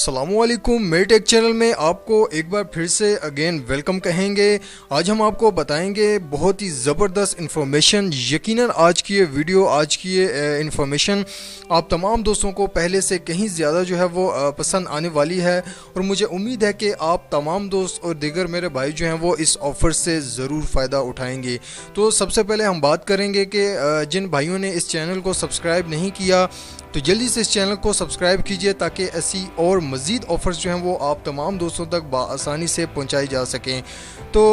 अस्सलामुअलैकुम। मेरे take channel में आपको एक बार फिर से अगेन वेलकम कहेंगे। आज हम आपको बताएंगे बहुत ही ज़बरदस्त इन्फॉर्मेशन। यकीनन आज की ये वीडियो, आज की ये इन्फॉर्मेशन आप तमाम दोस्तों को पहले से कहीं ज़्यादा जो है वो पसंद आने वाली है और मुझे उम्मीद है कि आप तमाम दोस्त और दीगर मेरे भाई जो हैं वो इस ऑफ़र से ज़रूर फ़ायदा उठाएंगे। तो सबसे पहले हम बात करेंगे कि जिन भाइयों ने इस चैनल को सब्सक्राइब नहीं किया तो जल्दी से इस चैनल को सब्सक्राइब कीजिए ताकि ऐसी और मज़ीद ऑफ़र्स जो हैं वो आप तमाम दोस्तों तक आसानी से पहुंचाई जा सकें। तो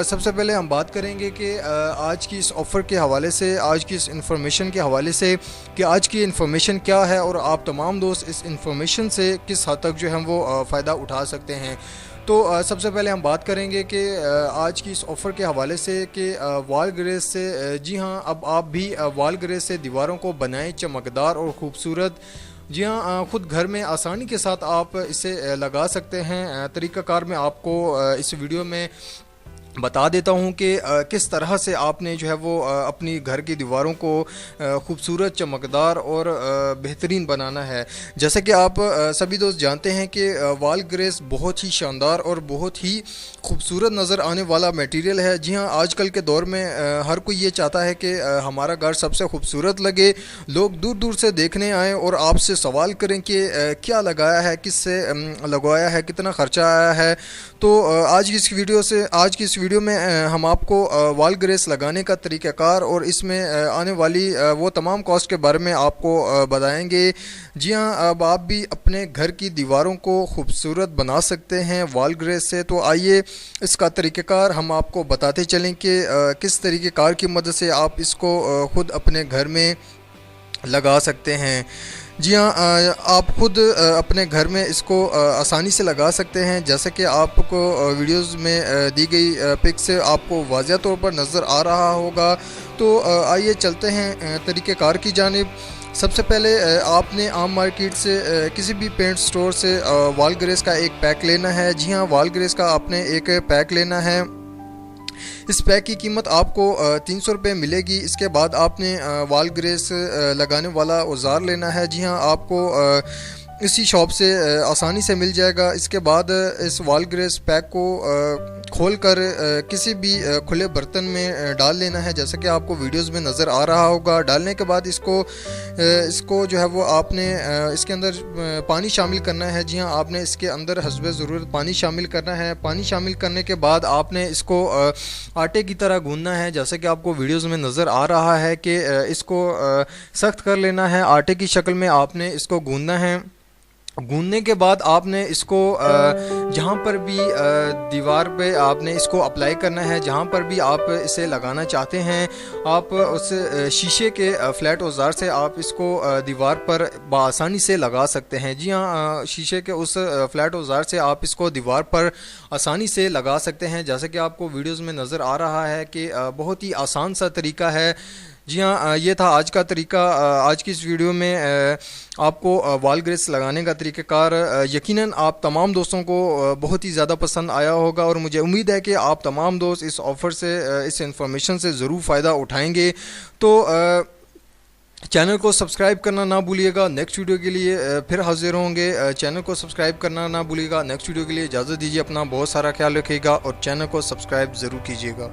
सबसे पहले हम बात करेंगे कि आज की इस ऑफ़र के हवाले से, आज की इस इंफॉर्मेशन के हवाले से कि आज की इंफॉर्मेशन क्या है और आप तमाम दोस्त इस इंफॉर्मेशन से किस हद तक जो है वो फ़ायदा उठा सकते हैं। तो सबसे पहले हम बात करेंगे कि आज की इस ऑफ़र के हवाले से कि वॉल ग्रेस से, जी हाँ, अब आप भी वॉल ग्रेस से दीवारों को बनाएं चमकदार और ख़ूबसूरत। जी हाँ, ख़ुद घर में आसानी के साथ आप इसे लगा सकते हैं। तरीक़ाकार मैं आपको इस वीडियो में बता देता हूँ कि किस तरह से आपने जो है वो अपनी घर की दीवारों को खूबसूरत, चमकदार और बेहतरीन बनाना है। जैसे कि आप सभी दोस्त जानते हैं कि वॉल ग्रेस बहुत ही शानदार और बहुत ही खूबसूरत नज़र आने वाला मटेरियल है। जी हाँ, आजकल के दौर में हर कोई ये चाहता है कि हमारा घर सबसे खूबसूरत लगे, लोग दूर दूर से देखने आएँ और आपसे सवाल करें कि क्या लगाया है, किससे लगवाया है, कितना ख़र्चा आया है। तो आज की इस वीडियो में हम आपको वॉल ग्रेस लगाने का तरीक़ाकार और इसमें आने वाली वो तमाम कॉस्ट के बारे में आपको बताएंगे। जी हाँ, अब आप भी अपने घर की दीवारों को खूबसूरत बना सकते हैं वॉल ग्रेस से। तो आइए इसका तरीक़ाकार हम आपको बताते चलें कि किस तरीक़ेकार की मदद से आप इसको ख़ुद अपने घर में लगा सकते हैं। जी हाँ, आप ख़ुद अपने घर में इसको आसानी से लगा सकते हैं। जैसे कि आपको वीडियोस में दी गई पिक से आपको वाज़िह तौर पर नज़र आ रहा होगा। तो आइए चलते हैं तरीक़ेकार की जानिब। सबसे पहले आपने आम मार्केट से किसी भी पेंट स्टोर से वॉल ग्रेस का एक पैक लेना है। जी हाँ, वॉल ग्रेस का आपने एक पैक लेना है। इस पैक की कीमत आपको 300 रुपये मिलेगी। इसके बाद आपने वॉल ग्रेस लगाने वाला औजार लेना है। जी हाँ, आपको इसी शॉप से आसानी से मिल जाएगा। इसके बाद इस वॉल ग्रेस पैक को खोलकर किसी भी खुले बर्तन में डाल लेना है, जैसे कि आपको वीडियोस में नज़र आ रहा होगा। डालने के बाद इसको जो है वो आपने इसके अंदर पानी शामिल करना है। जी हाँ, आपने इसके अंदर हस्बे ज़रूरत पानी शामिल करना है। पानी शामिल करने के बाद आपने इसको आटे की तरह गूंदना है, जैसे कि आपको वीडियोस में नज़र आ रहा है कि इसको सख्त कर लेना है। आटे की शक्ल में आपने इसको गूंदना है। गूंदने के बाद आपने इसको जहाँ पर भी दीवार पे आपने इसको अप्लाई करना है, जहाँ पर भी आप इसे लगाना चाहते हैं, आप उस शीशे के फ्लैट औजार से आप इसको दीवार पर बआसानी से लगा सकते हैं। जी हाँ, शीशे के उस फ्लैट औजार से आप इसको दीवार पर आसानी से लगा सकते हैं, जैसे कि आपको वीडियोज़ में नज़र आ रहा है कि बहुत ही आसान सा तरीका है। जी हाँ, ये था आज का तरीका। आज की इस वीडियो में आपको वॉल ग्रेस लगाने का तरीक़ाकार यकीनन आप तमाम दोस्तों को बहुत ही ज़्यादा पसंद आया होगा और मुझे उम्मीद है कि आप तमाम दोस्त इस ऑफ़र से, इस इंफॉर्मेशन से ज़रूर फ़ायदा उठाएंगे। तो चैनल को सब्सक्राइब करना ना भूलिएगा। नेक्स्ट वीडियो के लिए फिर हाजिर होंगे। चैनल को सब्सक्राइब करना ना भूलिएगा। नेक्स्ट वीडियो के लिए इजाज़त दीजिए। अपना बहुत सारा ख्याल रखिएगा और चैनल को सब्सक्राइब ज़रूर कीजिएगा।